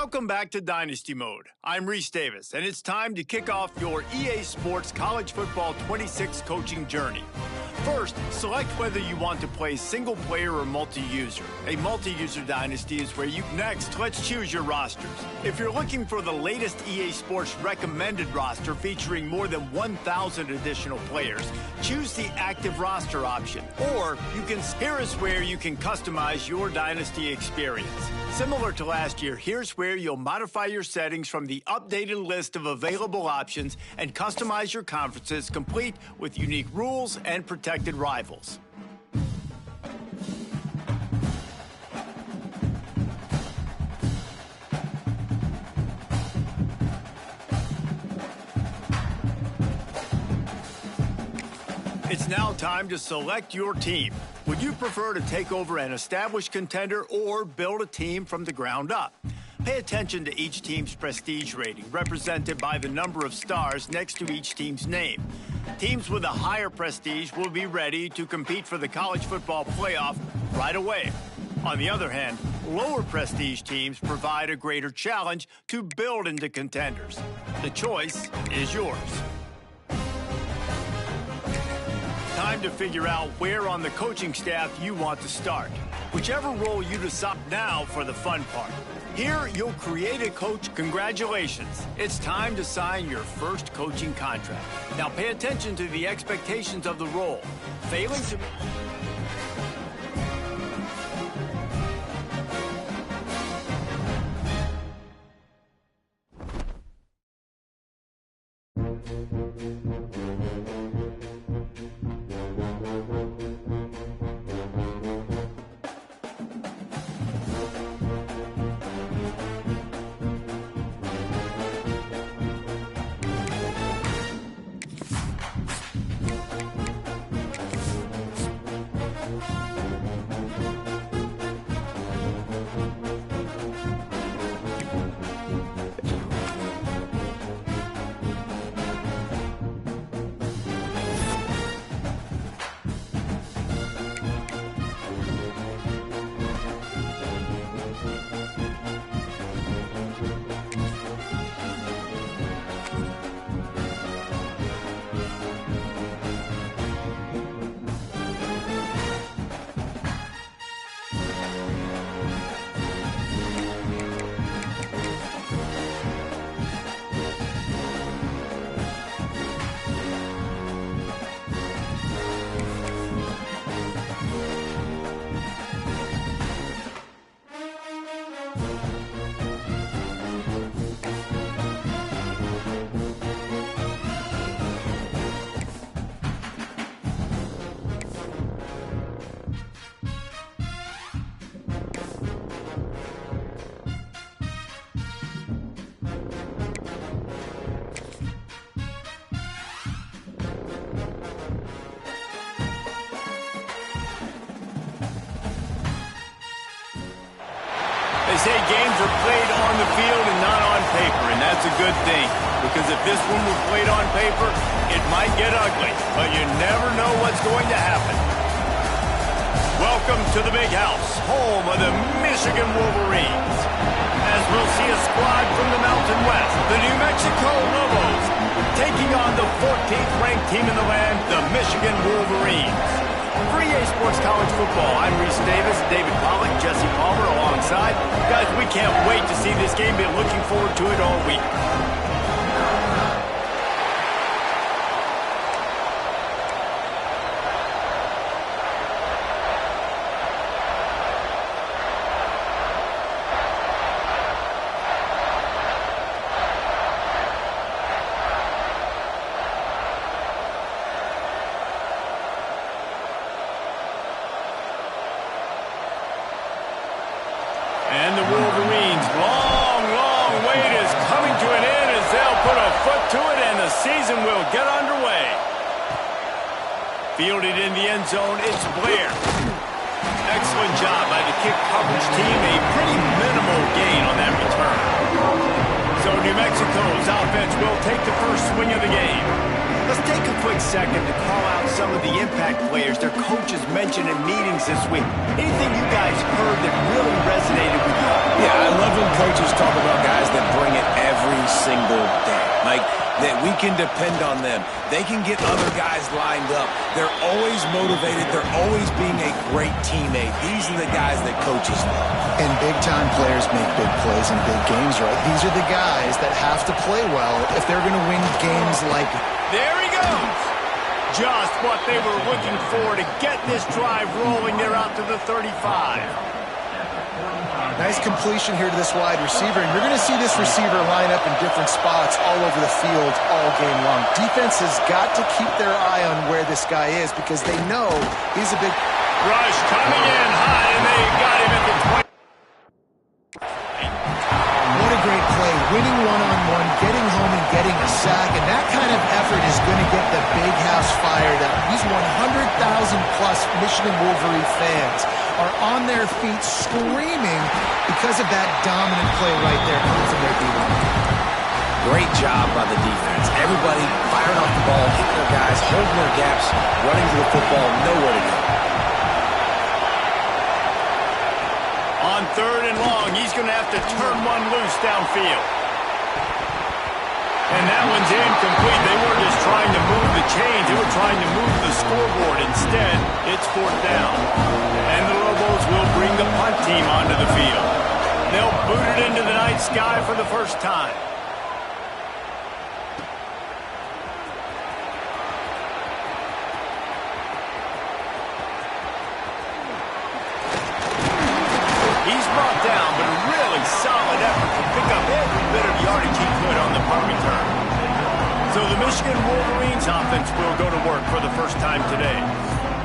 Welcome back to Dynasty Mode. I'm Reese Davis, and it's time to kick off your EA Sports College Football 26 coaching journey. First, select whether you want to play single-player or multi-user. A multi-user dynasty is where you... Next, let's choose your rosters. If you're looking for the latest EA Sports recommended roster featuring more than 1,000 additional players, choose the active roster option. Or, here is where you can customize your dynasty experience. Similar to last year, here's where you'll modify your settings from the updated list of available options and customize your conferences, complete with unique rules and protected rivals. It's now time to select your team. Would you prefer to take over an established contender or build a team from the ground up? Pay attention to each team's prestige rating, represented by the number of stars next to each team's name. Teams with a higher prestige will be ready to compete for the college football playoff right away. On the other hand, lower prestige teams provide a greater challenge to build into contenders. The choice is yours. Time to figure out where on the coaching staff you want to start. Whichever role you decide. Now for the fun part. Here, you'll create a coach. Congratulations. It's time to sign your first coaching contract. Now pay attention to the expectations of the role. Failing to... They say games are played on the field and not on paper, and that's a good thing. Because if this one were played on paper, it might get ugly, but you never know what's going to happen. Welcome to the Big House, home of the Michigan Wolverines. As we'll see a squad from the Mountain West, the New Mexico Lobos, taking on the 14th ranked team in the land, the Michigan Wolverines. For EA Sports College Football, I'm Reese Davis, David Pollack, Jesse Palmer alongside. Guys, we can't wait to see this game. Been looking forward to it all week. And the Wolverines' long wait is coming to an end as they'll put a foot to it and the season will get underway. Fielded in the end zone, it's Blair. Excellent job by the kick coverage team. A pretty minimal gain on that return. So New Mexico's offense will take the first swing of the game. Let's take a quick second to call out some of the impact players their coaches mentioned in meetings this week. Anything you guys heard that really resonated with you? Yeah, I love when coaches talk about guys that bring it every single day. Like, that we can depend on them. They can get other guys lined up. They're always motivated. They're always being a great teammate. These are the guys that coaches love. And big-time players make big plays in big games, right? These are the guys that have to play well if they're going to win games like... There he goes! Just what they were looking for to get this drive rolling. They're out to the 35. Nice completion here to this wide receiver, and you're going to see this receiver line up in different spots all over the field all game long. Defense has got to keep their eye on where this guy is because they know he's a big... Rush coming in high, and they got him at the 20. What a great play. Winning one-on-one, getting home and getting a sack, and that kind of effort is going to get the big house fired up. These 100,000-plus Michigan Wolverine fans are on their feet screaming because of that dominant play right there coming from their D-line. Great job by the defense. Everybody firing off the ball, hitting their guys, holding their gaps, running to the football, nowhere to go. On 3rd and long, he's going to have to turn one loose downfield. And that one's incomplete. They were just trying to move the chains. They were trying to move the scoreboard. Instead, it's 4th down. And the Lobos will bring the punt team onto the field. They'll boot it into the night sky for the first time. He's brought down, but a really solid effort to pick up every bit of yardage he could on the punt return. So the Michigan Wolverines offense will go to work for the first time today.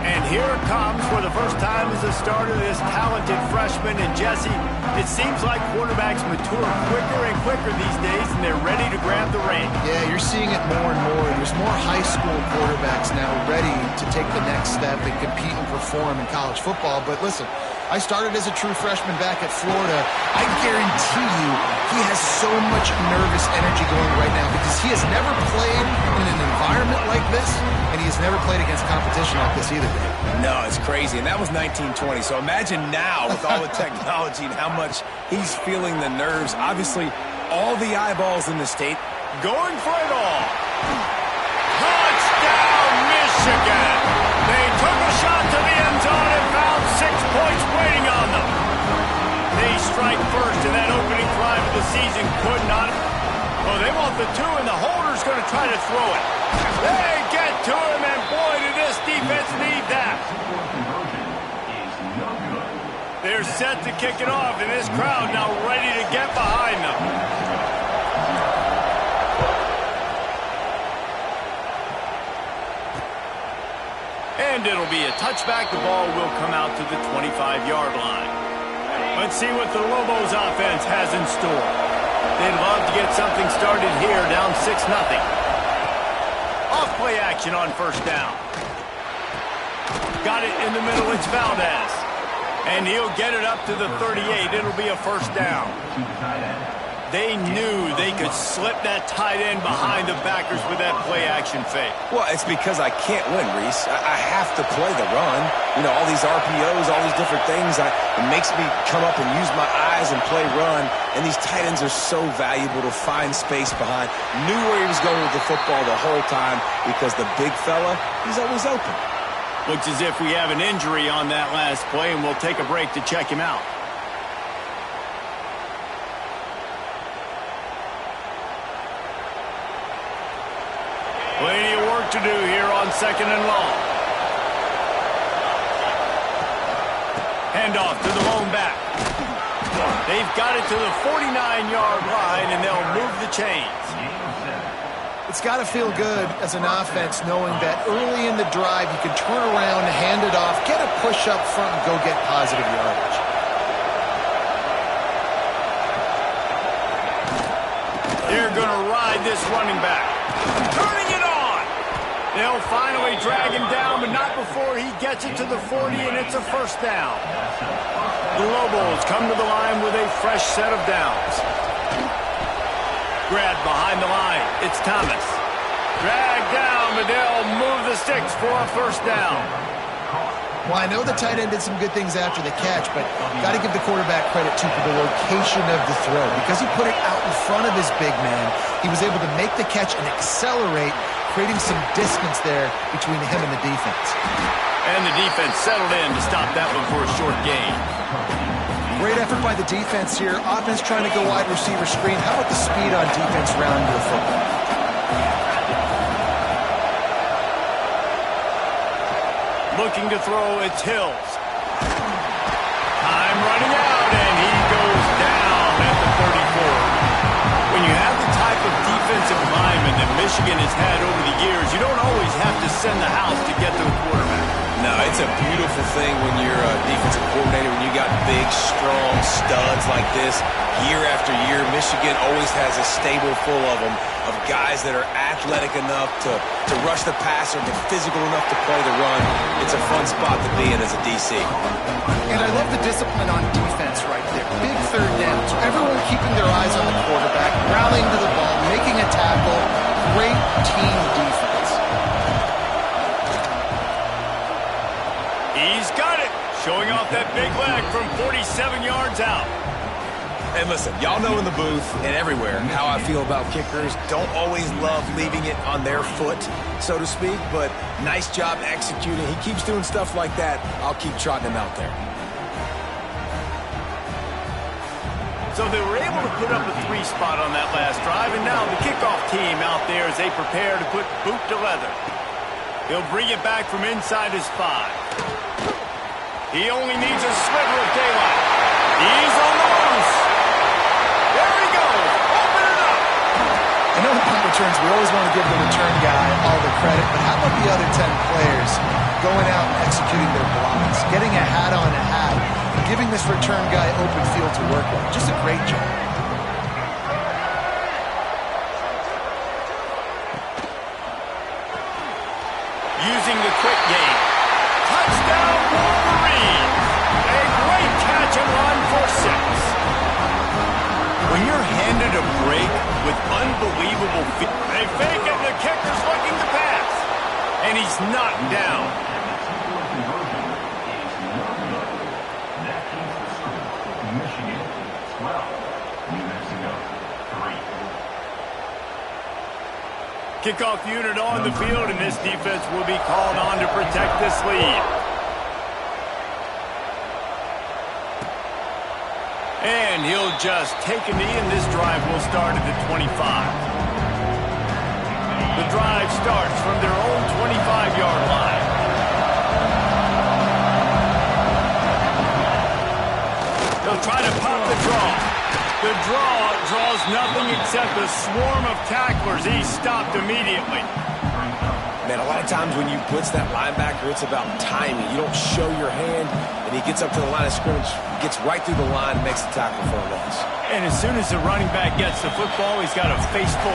And here it comes for the first time as a starter, this talented freshman. And Jesse, it seems like quarterbacks mature quicker and quicker these days, and they're ready to grab the reins. Yeah, you're seeing it more and more. There's more high school quarterbacks now ready to take the next step and compete and perform in college football. But listen, I started as a true freshman back at Florida. I guarantee you he has so much nervous energy going right now because he has never played in an environment like this, and he has never played against competition like this either. No, it's crazy. And that was 1920. So imagine now with all the technology and how much he's feeling the nerves. Obviously, all the eyeballs in the state going for it all. Touchdown, Michigan! They took a shot to the end zone and found 6 points waiting on them. They strike first in that opening drive of the season. Could not. Oh, they want the 2, and the holder's going to try to throw it. They get to him, and boy, did this defense need that. They're set to kick it off, and this crowd now ready to get behind them. And it'll be a touchback. The ball will come out to the 25-yard line. Let's see what the Lobos offense has in store. They'd love to get something started here, down 6-0. Off play action on 1st down. Got it in the middle, it's Valdez. And he'll get it up to the 38. It'll be a 1st down. They knew they could slip that tight end behind the backers with that play-action fake. Well, it's because I can't win, Reese. I have to play the run. You know, all these RPOs, all these different things. It makes me come up and use my eyes and play run. And these tight ends are so valuable to find space behind. Knew where he was going with the football the whole time because the big fella, he's always open. Looks as if we have an injury on that last play, and we'll take a break to check him out. Plenty of work to do here on 2nd and long. Handoff to the lone back. They've got it to the 49-yard line, and they'll move the chains. It's got to feel good as an offense knowing that early in the drive you can turn around, hand it off, get a push up front, and go get positive yardage. They're going to ride this running back. Turning it on. They'll finally drag him down, but not before he gets it to the 40, and it's a 1st down. The Lobos come to the line with a fresh set of downs. Grab behind the line. It's Thomas. Drag down, but they'll move the sticks for a 1st down. Well, I know the tight end did some good things after the catch, but got to give the quarterback credit, too, for the location of the throw. Because he put it out in front of his big man, he was able to make the catch and accelerate, creating some distance there between him and the defense. And the defense settled in to stop that one for a short gain. Great effort by the defense here. Offense trying to go wide receiver screen. How about the speed on defense rounding the football? Looking to throw, it's Hills. Time running out, and he goes down at the 34. When you have the type of defensive lineman that Michigan has had over the years, you don't always have to send the house to get to the quarterback. No, it's a beautiful thing when you're a defensive coordinator, when you got big, strong studs like this. Year after year, Michigan always has a stable full of them, of guys that are athletic enough to rush the passer, but physical enough to play the run. It's a fun spot to be in as a DC. And I love the discipline on defense right there. Big third down. So everyone keeping their eyes on the quarterback, rallying to the ball, making a tackle. Great team defense. He's got it. Showing off that big leg from 47 yards out. And listen, y'all know in the booth and everywhere how I feel about kickers. Don't always love leaving it on their foot, so to speak, but nice job executing. He keeps doing stuff like that. I'll keep trotting him out there. So they were able to put up a 3 spot on that last drive, and now the kickoff team out there as they prepare to put boot to leather. He'll bring it back from inside his 5. He only needs a sliver of daylight. He's on the loose. There he goes. Open it up. I know in punt returns, we always want to give the return guy all the credit, but how about the other 10 players going out and executing their blocks, getting a hat on a hat, giving this return guy open field to work with? Just a great job. Using the quick game. Touchdown, Wolverines. A great catch and run for 6. When you're handed a break with unbelievable feet, they fake it, the kicker's looking to pass. And he's knocked down. Kickoff unit on the field, and this defense will be called on to protect this lead. And he'll just take a knee, and this drive will start at the 25. The drive starts from their own 25-yard line. They'll try to pop the draw. The draw draws nothing except a swarm of tacklers. He's stopped immediately. Man, a lot of times when you blitz that linebacker, it's about timing. You don't show your hand, and he gets up to the line of scrimmage, gets right through the line, and makes the tackle for a loss. And as soon as the running back gets the football, he's got a face full.